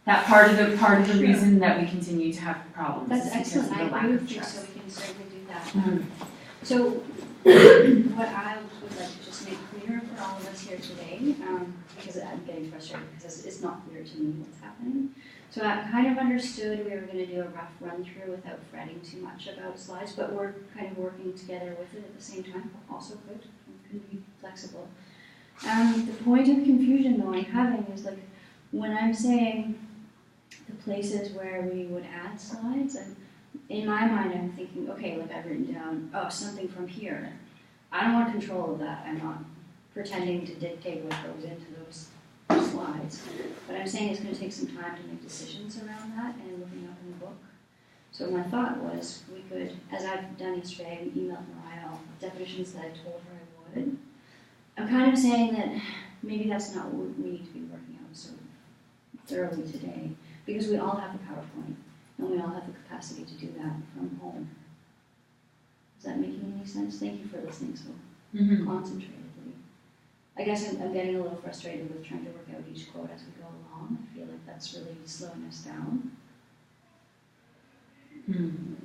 that part of the reason that we continue to have problems That's is because excellent. of I the lack agree of with you, trust. so we can certainly do that. Mhm. So what I would like to just make clear for all of us here today, because I'm getting frustrated because it's not clear to me what's happening. So I kind of understood we were going to do a rough run through without fretting too much about slides, but we're kind of working together with it at the same time. Also good. We can be flexible. The point of confusion though I'm having is like when I'm saying the places where we would add slides, and in my mind I'm thinking, okay, like I've written down, oh, something from here. I don't want control of that. I'm not pretending to dictate what goes into those slides. But I'm saying it's going to take some time to make decisions around that and looking up in the book. So my thought was we could, as I've done yesterday, I emailed Mariah all the definitions that I told her I would. I'm kind of saying that maybe that's not what we need to be working out so thoroughly today, because we all have the PowerPoint, and we all have the capacity to do that from home. Is that making any sense? Thank you for listening so concentratedly. I guess I'm getting a little frustrated with trying to work out each quote as we go along. I feel like that's really slowing us down.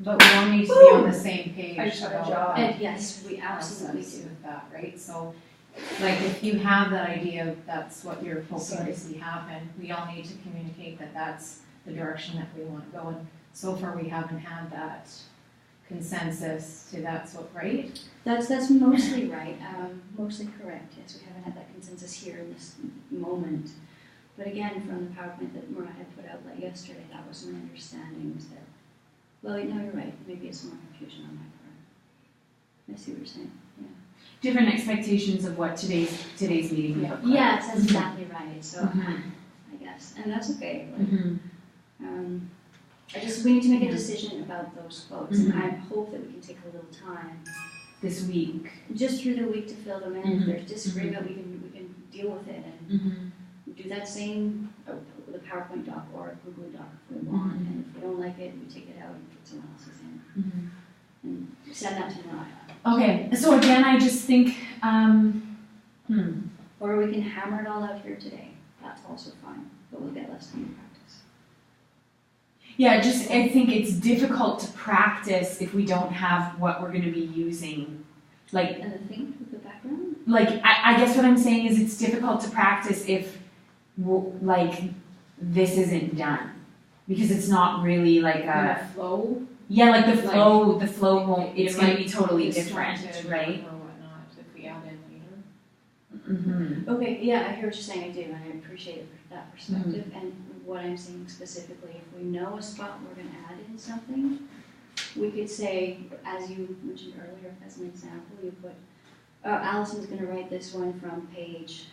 But we all need to be on the same page about And yes, we absolutely process do. with that, right? So, like, if you have that idea, that's what you're hoping to see happen, we all need to communicate that that's the direction that we want to go. And so far, we haven't had that consensus to that's what, right? That's mostly right, mostly correct. Yes, we haven't had that consensus here in this moment. But again, from the PowerPoint that Mariah had put out like yesterday, that was my understanding, was that, well, no, you're right. Maybe it's more confusion on my part. I see what you're saying. Yeah. Different expectations of what today's meeting would look like. Yeah, that's exactly right. So I guess, and that's okay. Like, we need to make a decision about those quotes, and I hope that we can take a little time This week. just through the week to fill them in. If there's disagreement, we can deal with it and do that same with a PowerPoint doc or a Google doc if we want. And if we don't like it, we take it out and put someone else's in and send that to Mariah. Okay, so again, I just think, Or we can hammer it all out here today. That's also fine, but we'll get less time to practice. yeah, I think it's difficult to practice if we don't have what we're going to be using. Like, And the thing with the background? I guess what I'm saying is it's difficult to practice if, like, this isn't done. Because it's not really like a... flow. Yeah, like the flow won't, it's going to be totally different, right? Or whatnot, if we add in later. Okay, yeah, I hear what you're saying, I do, and I appreciate that perspective. And what I'm saying specifically, if we know a spot we're going to add in something, we could say, as you mentioned earlier, as an example, you put, Allison's going to write this one from page,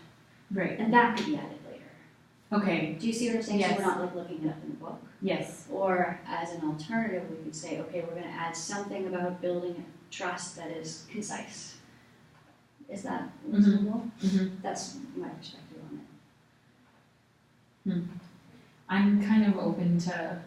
Right. and that could be added later. Okay, Do you see what I'm saying? Yes. So we're not like looking it up in the book. yes. Or as an alternative, we could say, okay, we're going to add something about building trust that is concise. Is that reasonable? That's my perspective on it. I'm kind of open to...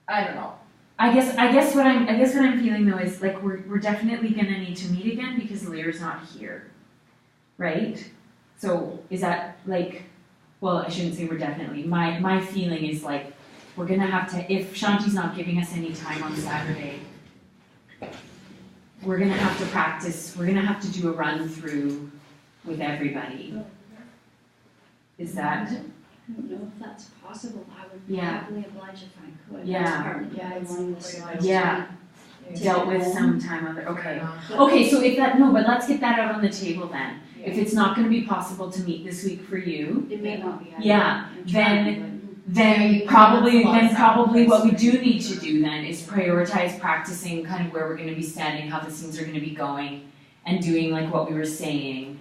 I don't know. I guess what I'm feeling though is like we're definitely gonna need to meet again because Lear's not here, right? So is that like, well, I shouldn't say we're definitely. My feeling is like we're gonna have to, if Shanti's not giving us any time on Saturday, we're gonna have to practice. We're gonna have to do a run through with everybody. Is that? I don't know if that's possible. I would be Yeah. happily obliged if I could. Yeah. That's partly Yeah, why it's wanting the pretty slides much- Yeah. to Dealt get with home. sometime other. Okay. But- Okay, so if that, no, but let's get that out on the table then. Yeah. If it's not gonna be possible to meet this week for you, It may not be. Yeah, I'm trying, Yeah, then you probably, can have some what we sacrifice. do need to do then is prioritize practicing kind of where we're gonna be standing, how the scenes are gonna be going, and doing like what we were saying.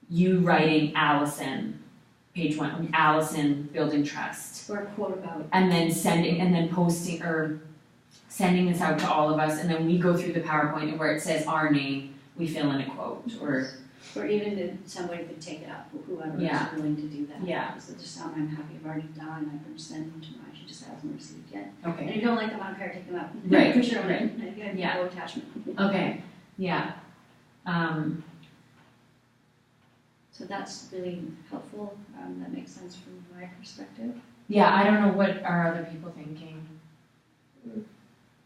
You writing Allison, page 1, Allison building trust. Or a quote about. And then posting or sending this out to all of us, and then we go through the PowerPoint and where it says our name, we fill in a quote, or, Or even if somebody could take it up, whoever Yeah. is willing to do that. Yeah. Because it's just something I'm happy I've already done, I can send them to Mariah, she just hasn't received yet. And okay, if you don't like them, I don't care, take them out. Right, For sure, right. I have Yeah. no attachment. okay, yeah. So that's really helpful, that makes sense from my perspective. Yeah, I don't know what are other people thinking.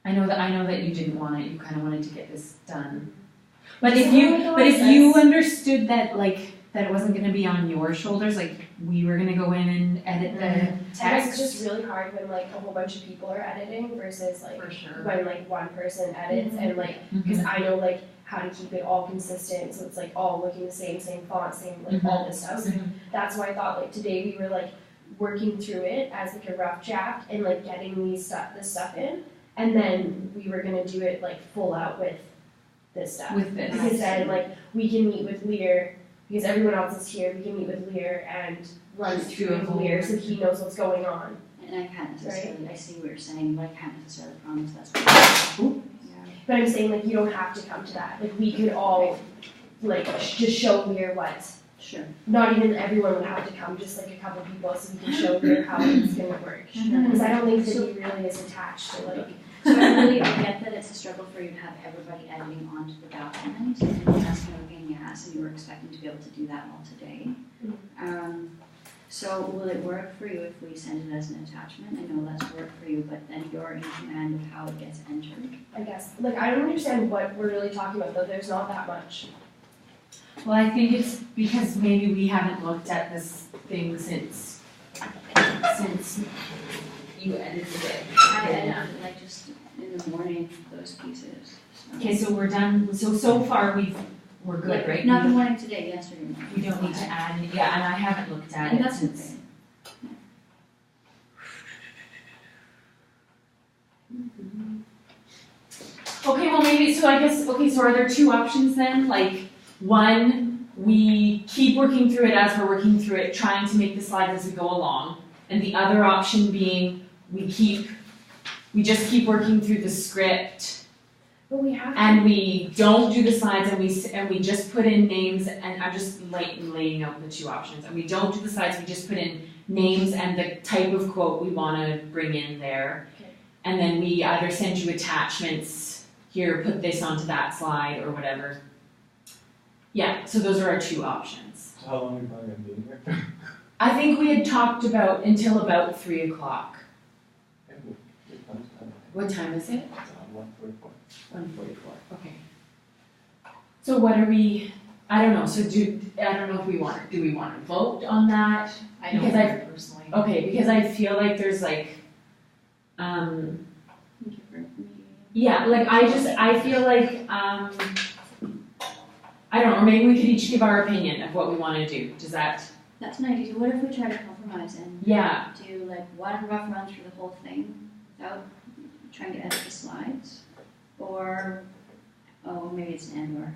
I know that you didn't want it, you kinda wanted to get this done. But if you understood that that it wasn't gonna be on your shoulders, like we were gonna go in and edit the And it's text. just really hard when like a whole bunch of people are editing versus like For sure. when like one person edits and like, because I know like how to keep it all consistent, so it's like all looking the same font, same like all this stuff. So that's why I thought like today we were like working through it as like a rough draft and like getting this stuff in, and then we were gonna do it like full out with this stuff. With this. Because then like we can meet with Lear, because everyone else is here, we can meet with Lear and run through with Lear so he knows what's going on. And I can't necessarily, I see what you're saying, but I can't necessarily promise that's what. Yeah. But I'm saying like you don't have to come to that. Like we could all like just show Lear what. Sure. Not even everyone would have to come, just like a couple people, so we can show Lear how it's gonna work. Because I don't think that he really is attached to like. So I get that it's a struggle for you to have everybody editing onto the document, and that's kind of a pain in the ass, and you were expecting to be able to do that all today. So will it work for you if we send it as an attachment? I know that's work for you, but then you're in command of how it gets entered. I guess. Like I don't understand what we're really talking about though. There's not that much. Well, I think it's because maybe we haven't looked at this thing since you edited it. I edited it like just in the morning, those pieces. So. Okay, so we're done, so far we're good, Like, right? not the morning today, yesterday morning. We don't need to add any, yeah, and I haven't looked at And it that's since. Okay, well maybe, so I guess, okay, so are there two options then? Like, one, we keep working through it as we're working through it, trying to make the slides as we go along. And the other option being, we just keep working through the script, But we have to. and we don't do the slides, and we just put in names, and I'm just laying out the two options. And we don't do the slides, we just put in names and the type of quote we wanna bring in there. Okay. And then we either send you attachments, here, put this onto that slide, or whatever. Yeah, so those are our two options. So how long are you planning on being here? I think we had talked about until about 3 o'clock. What time is it? 1:44. 1:44, okay. So what are we, I don't know, so I don't know if do we want to vote on that? I don't Because know personally. Okay, because I feel like there's like, Thank you for meeting. yeah, like I feel like, I don't know, or maybe we could each give our opinion of what we want to do. Does that, That's an idea. What if we try to compromise and yeah, do like one rough run through the whole thing without trying to edit the slides? Or, oh, maybe it's an and or.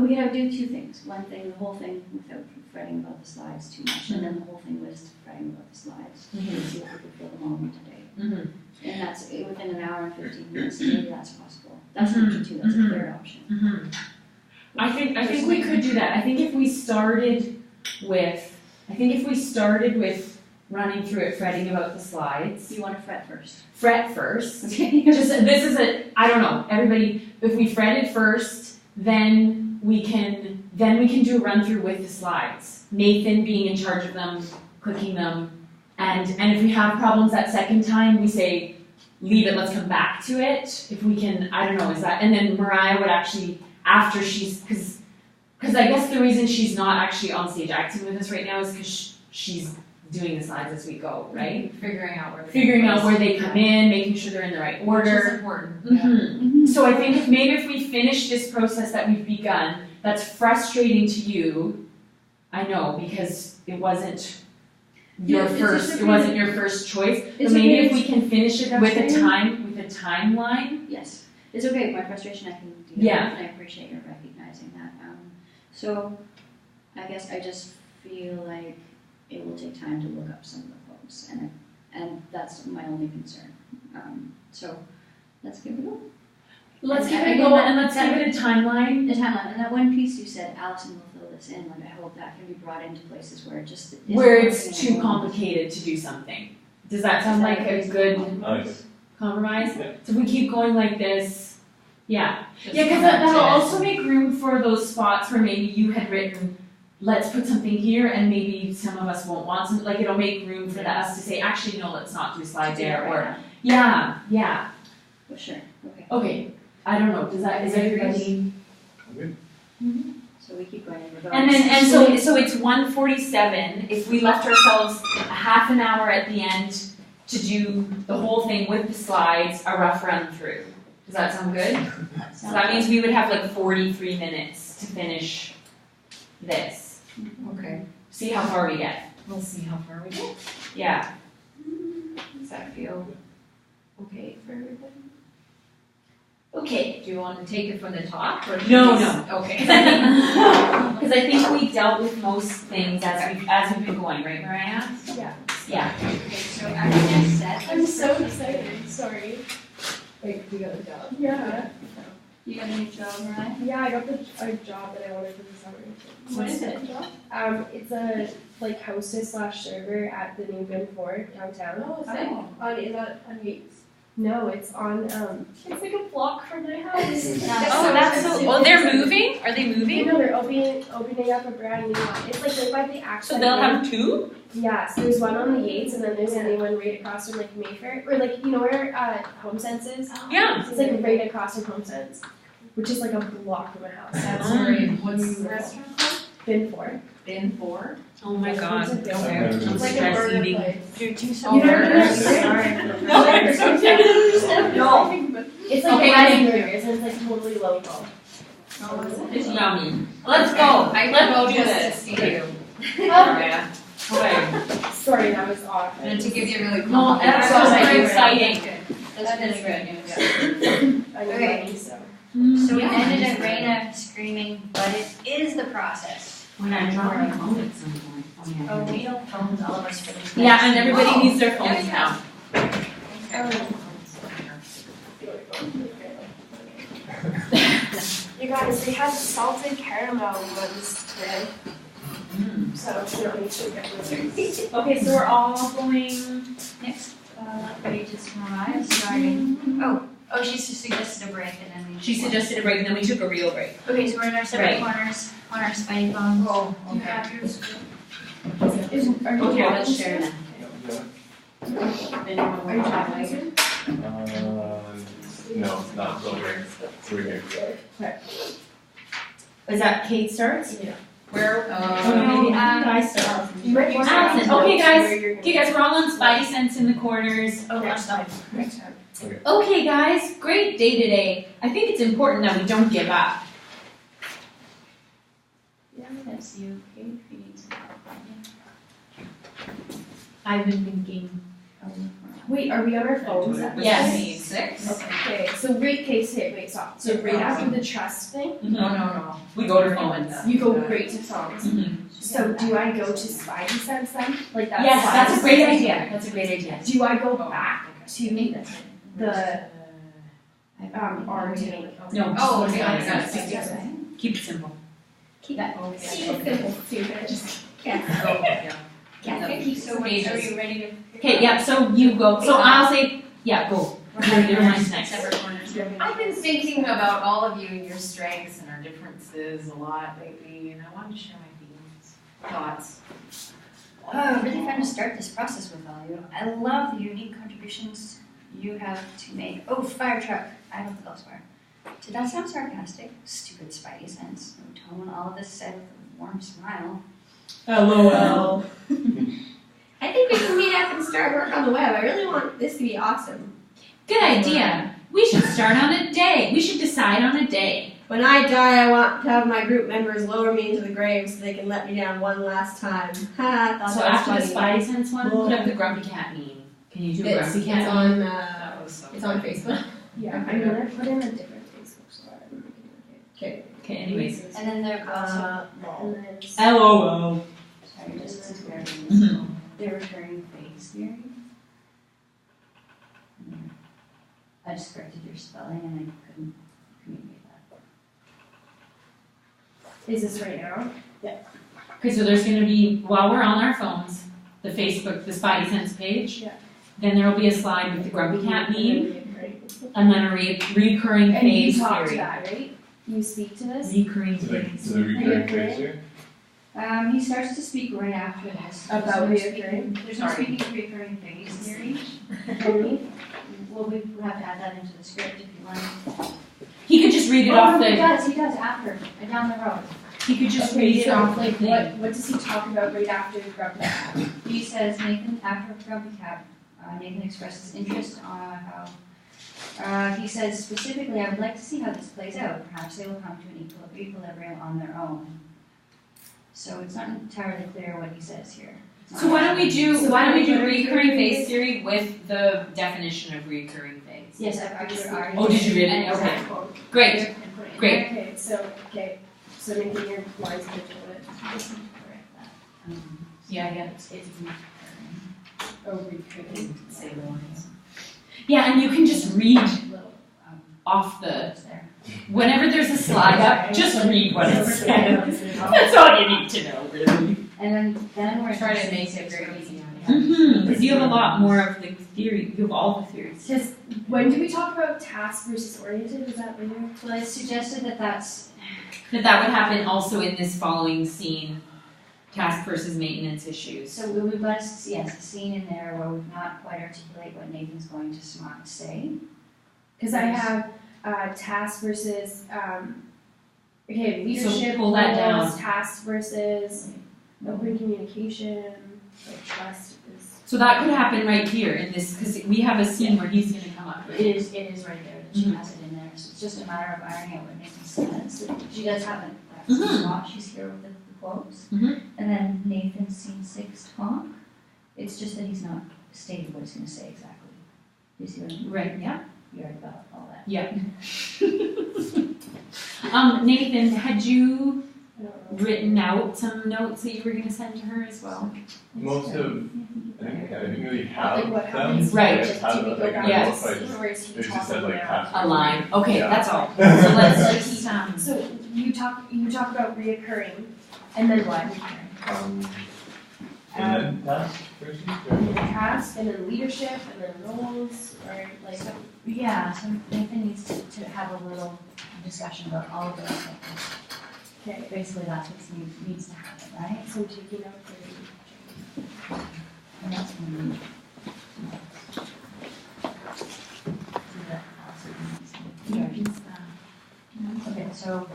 We could do two things. One thing, the whole thing without fretting about the slides too much, and then the whole thing with fretting about the slides. And see if we could fill them all in today. mm-hmm. And that's within an hour and 15 minutes, maybe that's possible. That's an option too, that's a third option. Mm-hmm. I think we could do that. I think if we started with running through it, fretting about the slides. You want to fret first. Fret first. Okay. Just I don't know, everybody, if we fret it first, then we can do a run through with the slides. Nathan being in charge of them, clicking them, and if we have problems that second time, we say, leave it, let's come back to it. If we can, I don't know, is that, and then Mariah would actually, after she's, because I guess the reason she's not actually on stage acting with us right now is because she's doing the slides as we go, right? Figuring out Where they come in, making sure they're in the right Which order. is important. Mhm. So I think if we finish this process that we've begun, that's frustrating to you, I know, because it wasn't your Yeah, it's first, just it wasn't your first choice, but It's maybe okay, if we can finish it with a frustrating. with a timeline. Yes, it's okay, my frustration I can deal Yeah. with, and I appreciate your recognizing that. So, I guess I just feel like it will take time to look up some of the quotes, and that's my only concern. So, let's give it a go. Let's And give it a again, go, and let's give it a timeline. The timeline, and that one piece you said, Allison will fill this in, like I hope that can be brought into places where it just isn't Where it's working too anymore. complicated to do something. Does that sound like a good Nice. compromise? Yeah. So if we keep going like this, yeah. Just Yeah, because come back that'll to it. also make room for those spots where maybe you had written let's put something here and maybe some of us won't want some, like it'll make room for us to say, actually, no, let's not do a slide there, or, yeah, For sure, okay. okay, I don't know, is everybody? Good. So we keep going. And so it's 1:47, if we left ourselves a half an hour at the end to do the whole thing with the slides, a rough run through. Does that sound good? So that means we would have like 43 minutes to finish this. Okay. See how far we get. We'll see how far we get. Yeah. Does that feel okay for everybody? Okay. Do you want to take it from the top or? No, Okay. Because I think we dealt with most things as we've been going, right, Mariah? Yeah. Yeah. Okay, so I'm gonna set. I'm so excited, sorry. Wait, we got the job. Yeah. You got a new job, Mariah? Yeah, I got a job that I wanted for the summer. What is it? It's a like hostess / server at the new Bin Fort downtown. Oh, Is that on Yates? No, it's on it's like a block from my house. Oh, that's so. Oh, they're moving? Are they You moving? know, they're opening up a brand new one. It's like right by the access. So they'll have two? Yeah, so there's one on the Yates, and then there's a new one right across from like Mayfair, or like you know where HomeSense is. Yeah. So it's like right across from HomeSense, which is like a block from my house. That's Oh. great. What's the restaurant called? Bin Fort. Bin 4? Oh my god. It's a Okay. It's It's like a Stress burger eating. place. You're too Oh, You never burger. been there? No. It's like Okay, a I wedding think- burgers, and it's like totally local. It's yummy. Let's go. Let's go do this. See you. Mariah. Okay. Sorry, that was off. And to give you a really No, that's so very exciting. That's really good. I know Okay. money, so. So we ended at Raina screaming, but it is the process. When I drop my phone at some point. Oh, we don't phones, all of us for this. Yeah, and everybody needs their phones now. You guys, they had salted caramel ones today, so we don't need sugar. Okay, so we're all going. Next, page is Mariah starting. Oh, she suggested a break and then we. She suggested a break and then we took a real break. Okay, so we're in our separate Right. corners on our spidey phones. Oh, You okay. have yours? Are you Okay, let's share that. Are you traveling? No, not so great. We're good. Is that Kate starts? Yeah. Where, Oh, maybe I start. You might be Allison, surprised okay, guys. where you're Okay, guys, we're all on Spidey Sense in the corners. Oh, next time. Next time. Okay, guys, great day today. I think it's important that we don't give up. Yeah, that's you, okay, if you need some help. I've been thinking. Wait, are we on our phones? at this Yes. point? 6? Okay, so wait, stop. So right after the trust thing, No. We go to phones. you go right to songs. Mhm. So do I go to Spidey Sense then? Like that's Yes, that's a Spidey great Sense? idea. That's a great idea. Do I go back to the R tank? No. Oh, just okay, go to got it. Spidey Sense. Keep it simple. Keep that. So are you ready to? Okay, yeah, so you go. So I'll say, yeah, go. Your line's next. Separate corners. I've been thinking about all of you and your strengths and our differences a lot lately, and I wanted to share my feelings, thoughts. Oh, really fun to start this process with all of you. I love the unique contributions you have to make. Oh, fire truck. I love the Gulf Fire. Did that sound sarcastic? Stupid Spidey Sense. No tone. All of this said with a warm smile. LOL. I think we can meet up and start work on the web. I really want this to be awesome. Good idea. We should start on a day. We should decide on a day. When I die, I want to have my group members lower me into the grave so they can let me down one last time. Ha! Thought So that after was the funny. Spidey Sense one, put up the Grumpy Cat meme. Can you do a It's, Grumpy it's Cat meme? on. That was so It's on funny. Facebook. Yeah, I'm gonna put in a different Facebook so I'm Okay. Okay, anyways. And then there also. and then LOL. Sorry, just to bear with Mhm. the recurring phase theory. I just corrected your spelling and I couldn't communicate that. is this right now? Okay, so there's gonna be, while we're on our phones, the Facebook, the Spidey Sense page. Yeah. Then there will be a slide with the Grumpy Cat meme, Right. and then a recurring And you phase talk to theory. that, right? You speak to this? Recurring To the phase. recurring Okay. phase here? He starts to speak right after this. About There's no reoccurring? speaking- There's no speaking of reoccurring phase theory. Well, we have to add that into the script if you want. He could just read it Oh, off no, the, he does after, down the road. he could just Okay, read it so off the like thing. what does he talk about right after Grumpy Cat? He says Nathan, after Grumpy Cat, Nathan expresses interest on how, he says specifically, I would like to see how this plays out. Perhaps they will come to an equilibrium on their own. So it's not entirely clear what he says here. It's So not- why don't we do So recurring phase theory with the definition of recurring phase? Yes, I've actually already. Oh, did you read it? and Okay. example. Great, And put it in great. Okay, so making your lines control it. there. Just need to correct that. Yeah, It's recurring. Oh, recurring. say the lines. Yeah, and you can just read Little, off the, it's there. whenever there's a slide up, just read what it says. That's all you need to know, really. And then we're. Try to make it very easy on you. Mm-hmm, because you have a lot more of the theory, you have all the theories. Just, when did we talk about task versus oriented? Was that later? Well, it's suggested that that's, That would happen also in this following scene, task versus maintenance issues. so we've got, yes, a scene in there where we've not quite articulate what Nathan's going to say. Because I have task versus okay, leadership pull that roles, down. task versus open communication, like trust is. So that could happen right here in this, because we have a scene where he's gonna come up. It is right there, that she has it in there, so it's just a matter of ironing out what Nathan says. She does have it, that's the spot, she's here with the quotes. Mhm. And then Nathan's scene 6 talk, it's just that he's not stated what he's gonna say exactly. You see what I mean? Right, yeah. You already got all that. Yeah. Nathan, had you I don't know. written out some notes that you were gonna send to her as well? Most of, I didn't really have Like what them. happens Right. I just had to like go in back my Yes. book, I just, Where is he they just talking said like about? task. A line, okay, Yeah. that's all. So let's, So you talk about reoccurring, and then what? And then task versus, or- Task, and then leadership, and then roles, or like. Yeah, so Nathan needs to have a little discussion about all of those things. Okay, Basically, that's what needs to happen, right? so I'm taking out for. And that's when we. Okay, so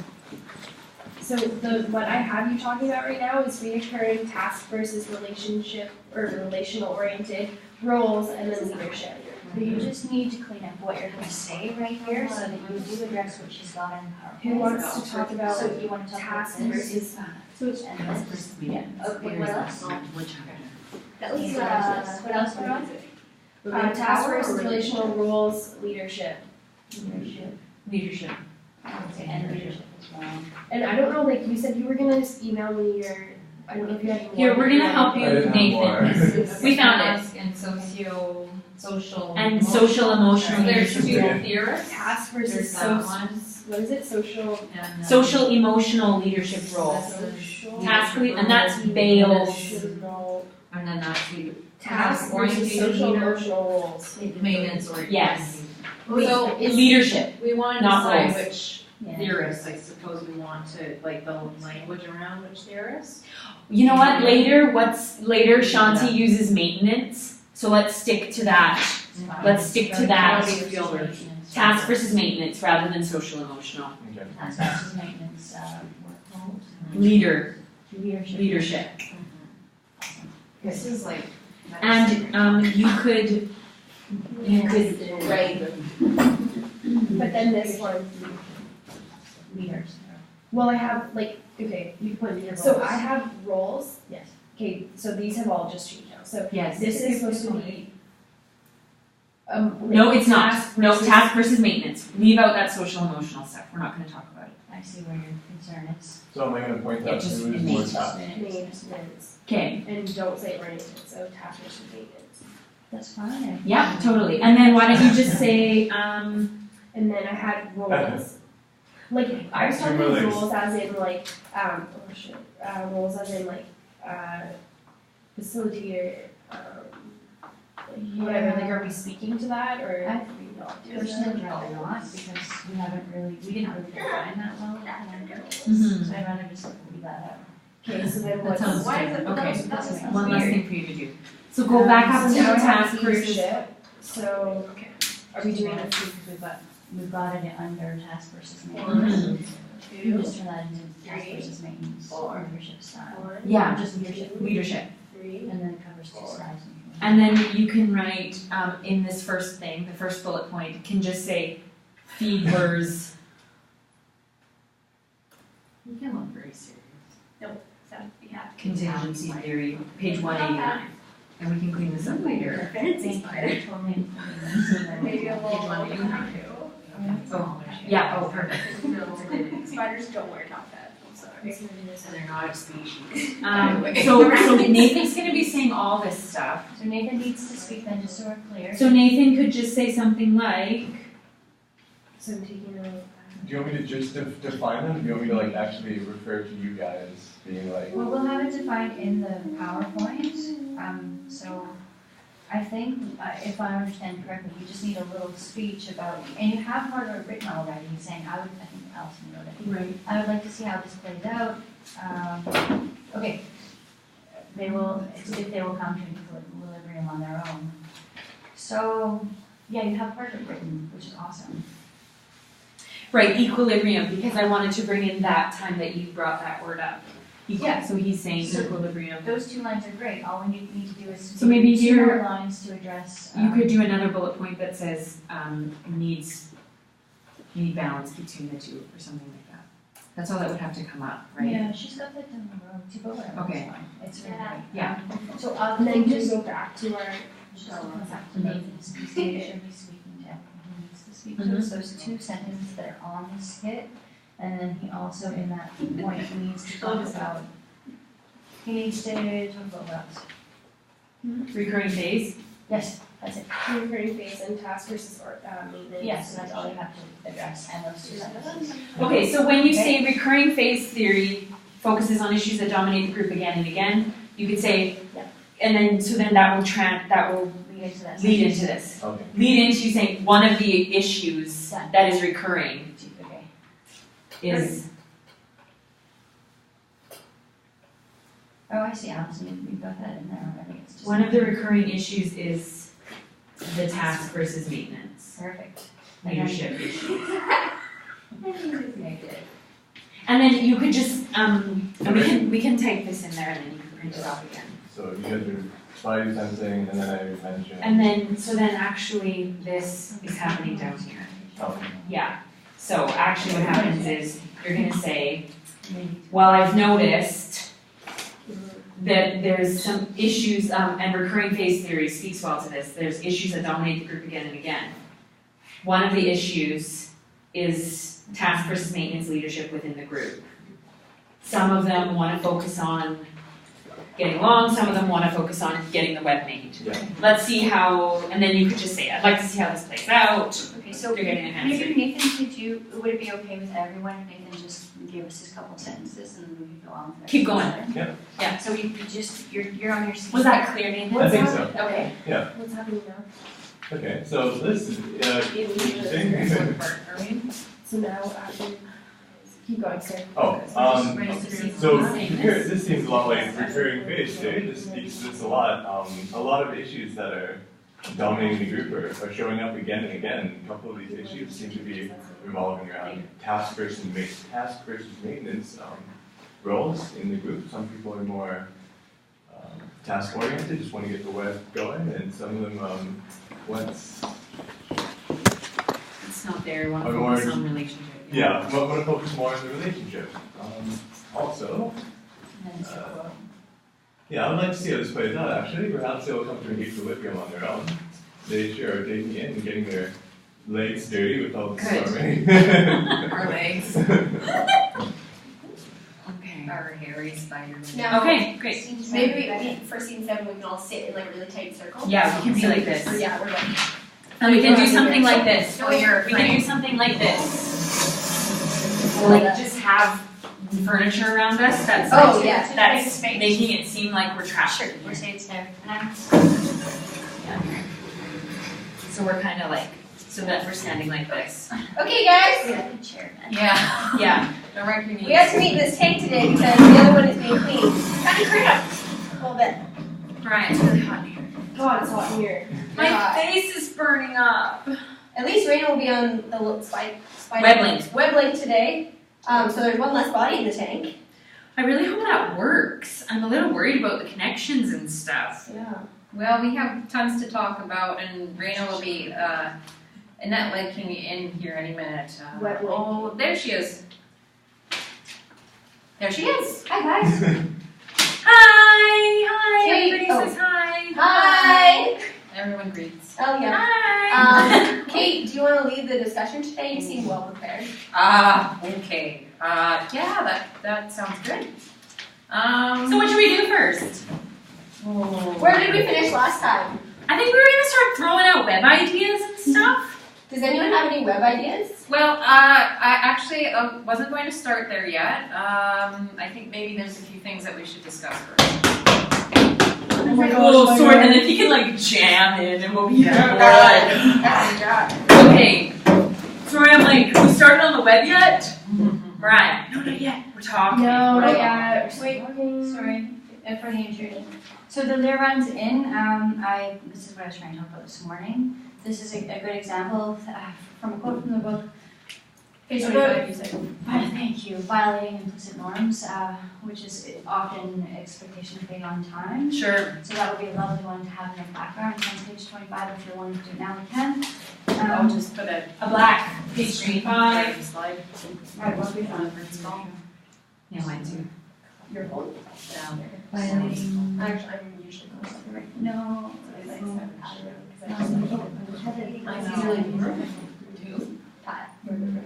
So what I have you talking about right now is reoccurring task versus relationship or relational oriented roles and then leadership. you just need to clean up what you're gonna say right here so that you do address what she's got in her. Who wants to talk about So you wanna talk about task this? versus? And this? Okay, what else? That was, What else we on? Task versus relational roles, leadership. Leadership. leadership. Okay, and leadership as well. And I don't know, like you said, you were gonna just email me your. I don't know if you had more. Here, we're gonna help you, I didn't have more. Nathan. We found it. And social. And social emotional There's two leadership. theorists. Task versus There's that social. one. What is it? Social. And, Social emotional leadership role. Social. Task lead, and that's Bale's. Emotional. And then that's the Task versus orientation social leader. emotional roles. maintenance or. Yes. So is, Leadership. we want to Not decide roles. which Yeah. theorists, I suppose we want to, like the language around which theorists. You know what, later, Shanti uses maintenance, so let's stick to that. Let's stick to that. Task versus maintenance rather than social emotional. Okay. Task versus maintenance, workload. Leadership. This is like. And you could Right. But then this one. Leaders. Well, I have like okay. You put your roles. So I have roles. Yes. Okay, so these have all just changed now. So Yes. this is supposed to be. No, it's not. task No, versus- task versus maintenance. Leave out that social emotional stuff. We're not gonna talk about it. I see where your concern is. So am I gonna point It out just who is more task? Maintenance. Okay. And don't say oriented. So task versus maintenance. That's fine. Yeah, totally. And then why don't you just say, And then I had roles. Like I was talking Similar. roles as in like roles as in like facilitator. Whatever. Like, are we speaking to that or? I are we not doing Personally, that? probably not, because we didn't really define that well in our notes. Mhm. So I'd rather just leave that out. Okay, so then That what's? sounds Why is it? Okay. That's One less thing for you to do. So go back up to So now the I have task versus. leadership, so, are we doing it? We've got it under task versus Mhm. maintenance. You Two, just turn that into task Three, versus maintenance, four, leadership style. one, Yeah, Just leadership, leadership. three. and then it covers two styles. And then you can write, in this first thing, the first bullet point, can just say Fiedler's. You can look very serious. So, yeah. Contingency theory, page 189. And we can clean this up later. Fancy spider. Maybe a little. Page 189. too. Oh, yeah, oh, perfect. No, spiders don't wear top hats, I'm sorry. So they're not a species. So Nathan's gonna be saying all this stuff. So Nathan needs to speak then, just so we're clear. So Nathan could just say something like, So I'm taking a. Do you want me to just define them? Do you want me to like actually refer to you guys being like? Well, we'll have it defined in the PowerPoint, so I think, if I understand correctly, you just need a little speech about, and you have part of it written already, saying, I think Allison wrote it. right, I would like to see how this plays out. Okay. They will, if they will come to equilibrium on their own. So, yeah, you have part of it written, which is awesome. right, equilibrium, because I wanted to bring in that time that you brought that word up. Yeah. So he's saying So- equilibrium. Those two lines are great. All we need to do is So maybe two here- more lines to address. You could do another bullet point that says, need balance between the two, or something like that. That's all that would have to come up, right? Yeah, she's got that down the road too, but whatever, Okay. it's fine. It's really great. Yeah. So, And then just just go back to our. come back to Nathan, he should be speaking to everyone he needs to speak to. So those two sentences that are on the skit, and then he also in that point needs to talk about, he needs to talk about what else? Recurring phase. Yes, that's it. Recurring phase and task versus maintenance. Yes, so that's all you have to address, and those two sentences. Okay, so when you say recurring phase theory focuses on issues that dominate the group again and again, you could say, Yeah. and then, so then that will Lead into that. lead into this. Okay. Lead into saying one of the issues Yeah. that is recurring Okay. is, Oh, I see, Allison, you've got that in there already. It's just. one of the recurring issues is the task versus maintenance, Perfect. leadership issues. Negative. And then you could just, and we can type this in there and then you can print it off again. So you guys are spider sensing, and then I mentioned. And then, so then actually this is happening down here. Okay. Yeah, so actually what happens is, you're gonna say, well, I've noticed that there's some issues, and recurring phase theory speaks well to this, there's issues that dominate the group again and again. One of the issues is task versus maintenance leadership within the group. Some of them wanna focus on getting along, some of them wanna focus on getting the web made. Yeah. Let's see how, and then you could just say, I'd like to see how this plays out, Okay, so you're getting an answer. maybe Nathan, would it be okay with everyone if Nathan just gave us his couple sentences and we could go on with it? Keep going. Yeah. Yeah. So you just, you're on your seat. Was that clear, Nathan? I think so. Okay. What's happening now? Okay, so this is interesting. So now after, keep going, sir. Oh, Right. so here, this seems a lot like recurring phase theory. This speaks to this a lot. A lot of issues that are dominating the group are showing up again and again. A couple of these issues seem to be revolving around task versus maintenance roles in the group. Some people are more task oriented, just want to get the web going, and some of them It's not there, want to Or focus more- on relationship. want to focus more on the relationship. Also, And then so, yeah, I would like to see how this plays out, actually. Perhaps they will come to an equilibrium on their own. They sure are taking it and getting their legs dirty with all the Good. storming. Our legs. Okay. Our hairy Spider-Man. Now, Okay, great. maybe for scene 7 we can all sit in like a really tight circle. Yeah, we can be like this. Yeah, we're good. And we can do something like this. No, you're We can do something like this. Like just have furniture around us that's Oh, yeah. that's making it seem like we're trapped. sure, we'll say it's there. Yeah. So we're kind of like so that we're standing like this. Okay, guys. We have a chair then. Yeah, Yeah. don't wreck your knees. We have to meet in this tank today because the other one is being cleaned. Kind of cramped a little bit. Brian, it's really hot in here. God, it's hot in here. My face is burning up. At least Raina will be on the spider Web link. today. So there's one less body in the tank. I really hope that works. I'm a little worried about the connections and stuff. Yeah. Well, we have tons to talk about, and Raina will be net linking in here any minute. Web link. Oh, there she is. There she is. Hi, guys. Hi! Kate, Everybody says hi! Hi. Everyone greets. Oh, yeah. Hi! Kate, do you want to lead the discussion today? You seem well prepared. Okay. Yeah, that sounds good. So what should we do first? Where did we finish last time? I think we were gonna start throwing out web ideas and stuff. Does anyone have any web ideas? Well, I actually wasn't going to start there yet. I think maybe there's a few things that we should discuss first. Oh my Oh, sorry, and if you can like jam in and we'll be good. Yeah. Okay. Sorry, I'm like, we started on the web yet? Right. No, not yet. We're talking. No, We're not talking. yet. Wait, sorry, for the intrusion. So the Lear runs in, this is what I was trying to talk about this morning. This is a good example from a quote from the book. Page The 25, book- you said. Thank you. Violating implicit norms, which is often expectation of being on time. Sure. So that would be a lovely one to have in the background. It's on page 25. If you're wanting to do it now, we can. I'll just put a black page 25. slide. Right, what we found. Yeah, mine too. Your phone? down. Violating. Actually, I'm usually close to the No.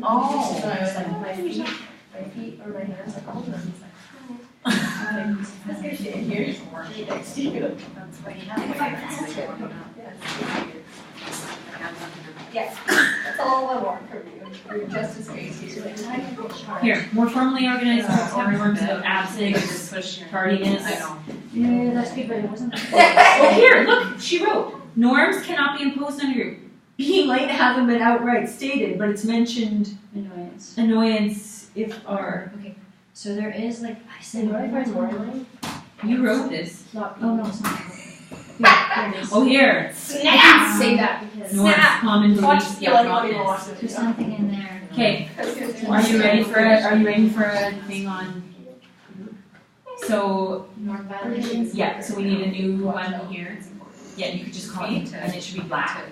Oh. So I was like, my feet or my hands are all done. Let's get shit in here. Right next to you. That's what you have. Yes, that's all I want from you. You're just as crazy. Here, more formally organized, forms of absence, Just push your. tardiness. I know. Yeah, that's good, but it wasn't. Oh, here, look, she wrote, norms cannot be imposed on your being late hasn't been outright stated, but it's mentioned Annoyance. annoyance if or. So there is like, I said. What if I more line? You wrote this. Not Oh, no, it's not. Oh, here. Snap! I didn't say that because Norms, common Watch beliefs, the like yeah, watch wrongness. there's something in there. Okay, I was gonna say- are you ready for a thing on? So, Norm violations. yeah, so we need a new one here. Yeah, you could just call it, and it should be black,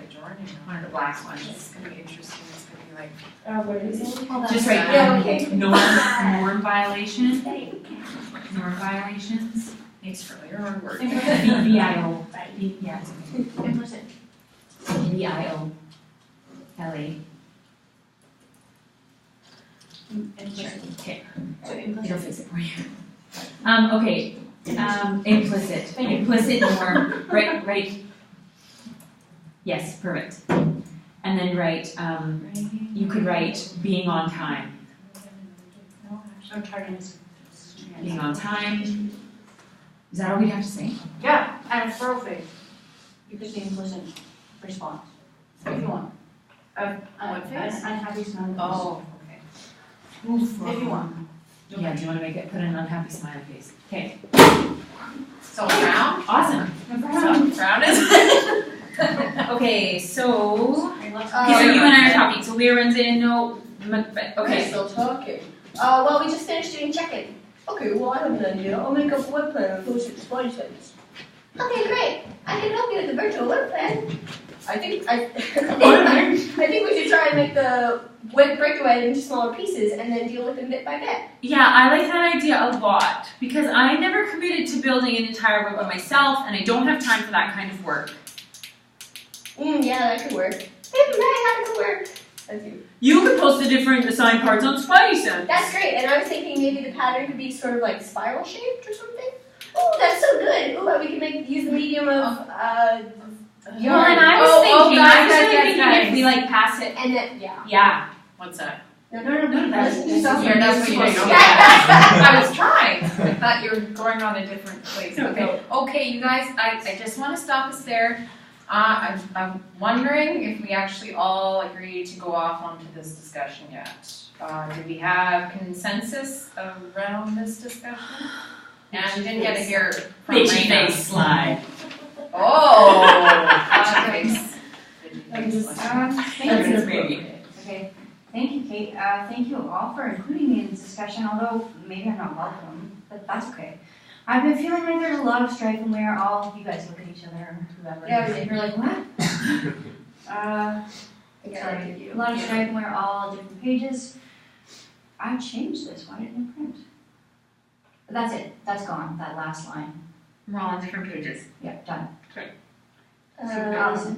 one of the black ones. It's gonna be interesting. It's gonna be like. What is it? Just right Yeah, okay. norm violation, norm violations. Thanks for your word. VIO. Yeah, it's okay. Implicit. VIO. LA. Okay, So it'll implicit. fix it for you. Okay, implicit norm, right. Yes, perfect. And then write, you could write being on time. Or tardiness. Being on time. Is that all we'd have to say? Yeah, and a thorough phase. You could say implicit response, if you want. What phase? Unhappy smile. Oh, okay. If you want. Yeah, do you want to put an unhappy smiley face? Okay, So round? awesome. Round is. Okay, so, okay, so Uh, you and I are talking, so Leah runs in, no, We're okay. still talking. Well, we just finished doing check-in. Okay, well, I have an idea. I'll make up a web plan and post it to Spotty Studies. Okay, great. I can help you with the virtual web plan. I think we should try and make the web breakaway into smaller pieces and then deal with them bit by bit. Yeah, I like that idea a lot, because I never committed to building an entire web by myself, and I don't have time for that kind of work. Yeah, that could work. Hey, May, how does it work? That's you. You could post the different assigned parts on Spidey Sense. That's great, and I was thinking maybe the pattern could be sort of like spiral shaped or something. Oh, that's so good. Ooh, we can use the medium of Well, and I was thinking, if we like pass it, and then yeah. yeah. What's that? No, That's- listen to something. Here, that's what you supposed did. to Okay. I was trying. I thought you were going on a different place. No, Okay. Okay, you guys, I just want to stop us there. I'm wondering if we actually all agree to go off onto this discussion yet. Do we have consensus around this discussion? And we didn't get to hear from Bitchy Raina. face slide. Oh, bitchy face. Bitchy face. That's his baby. Okay, thank you, Kate. Thank you all for including me in this discussion, although maybe I'm not welcome, but that's okay. I've been feeling like there's a lot of strife and we're all, you guys look at each other or whoever. Yeah, we did. You're like, what? Sorry, a lot of strife and we're all on different pages. I changed this, why didn't it print? But that's it, that's gone, that last line. We're all on different pages. Yep, done. Allison.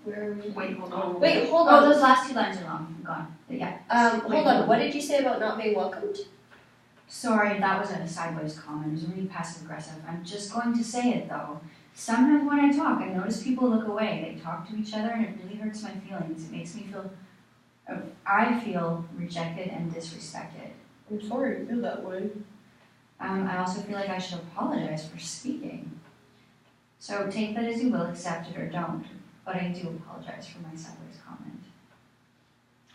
Where are we? Wait, hold on. Wait, hold Oh, on. those last 2 lines are wrong, gone. But yeah. Hold on. What did you say about not being welcomed? Sorry, that was a sideways comment. It was really passive aggressive. I'm just going to say it though. Sometimes when I talk, I notice people look away. They talk to each other and it really hurts my feelings. It makes me feel, I feel rejected and disrespected. I'm sorry you feel that way. I also feel like I should apologize for speaking. So take that as you will, accept it or don't. But I do apologize for my sideways comment.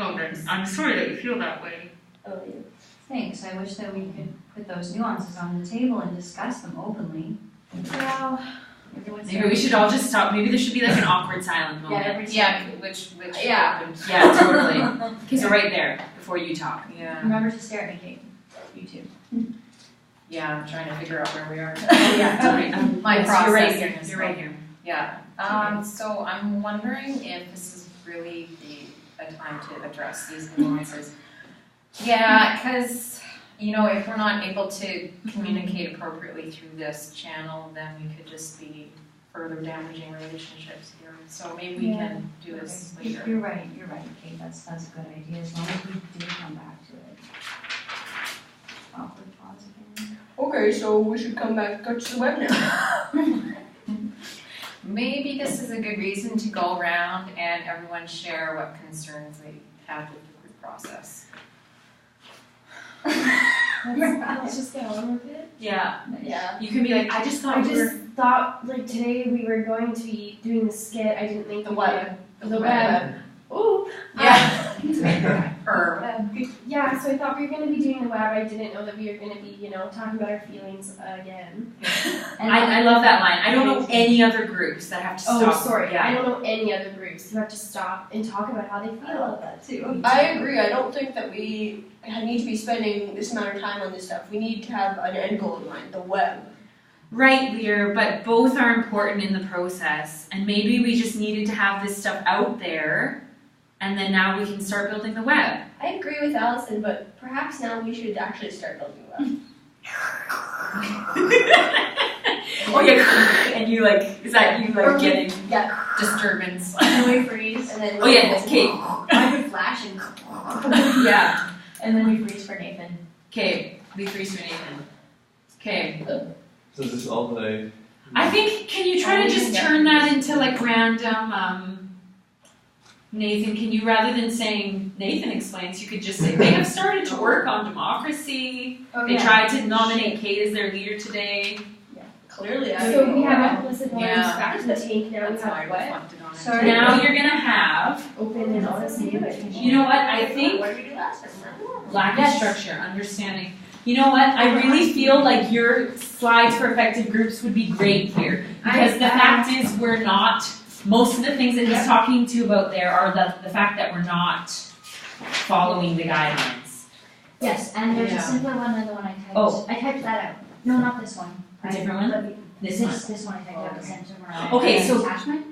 Oh, then I'm sorry that you feel that way. Oh, yeah. Thanks. I wish that we could put those nuances on the table and discuss them openly. Well, Maybe we should all just stop. Maybe there should be like an awkward silent moment. Yeah, which Yeah. happened. Yeah, totally. Because you're right there before you talk. Yeah. Remember to stare at me, Kate. You too. Yeah, I'm trying to figure out where we are. Oh, yeah, totally. My Yes, process. You're right here. You're right here. Yeah, so I'm wondering if this is really a time to address these nuances. Yeah, because, you know, if we're not able to communicate appropriately through this channel, then we could just be further damaging relationships here. So maybe we can do this later. You're right, Kate. That's a good idea, as long as we do come back to it. Awkward pause again. Okay, so we should come back to the web now. Maybe this is a good reason to go around and everyone share what concerns they have with the group process. let's just get on with it. Yeah. Yeah. You can be like, I just thought I we were. just thought, like, today we were going to be doing the skit. I didn't think The we web. would- The web. Ooh. Yeah. Yeah, so I thought we were going to be doing the web. I didn't know that we were going to be, you know, talking about our feelings again. I love that line. I don't know any other groups that have to Oh, stop. sorry. Yeah. I don't know any other groups who have to stop and talk about how they I feel. love that too. I agree. I don't think that we need to be spending this amount of time on this stuff. We need to have an end goal in mind, the web. Right, Lear, but both are important in the process. And maybe we just needed to have this stuff out there, and then now we can start building the web. I agree with Allison, but perhaps now we should actually start building the web. Oh yeah, and you like, is that you like getting Yeah. Disturbance. And then we freeze, and then Oh yeah, Kate. I would flash and Yeah. and then we freeze for Nathan. Okay, we freeze for Nathan. Okay. So is this all that I think, can you try to just turn that into like random, Nathan, can you, rather than saying Nathan explains, you could just say, they have started to work on democracy. Oh, They tried to nominate Kate as their leader today. Clearly, I So we have implicit norms Yeah. back to the tank now. We That's how I have what? reflected on it. Sorry. Now you're gonna have, Open and honest communication. you know what, I think What did we do last time? lack of structure, understanding. You know what, I really feel like your slides for effective groups would be great here. Because the fact is, we're not, most of the things that he's talking to about there are the fact that we're not following the guidelines. Yes, and there's Yeah. a simpler one than the one I typed. Oh. I typed that out. No, not this one. A different one? Let me- This one. This one I typed out and sent to Mariah. Okay, And so- attachment?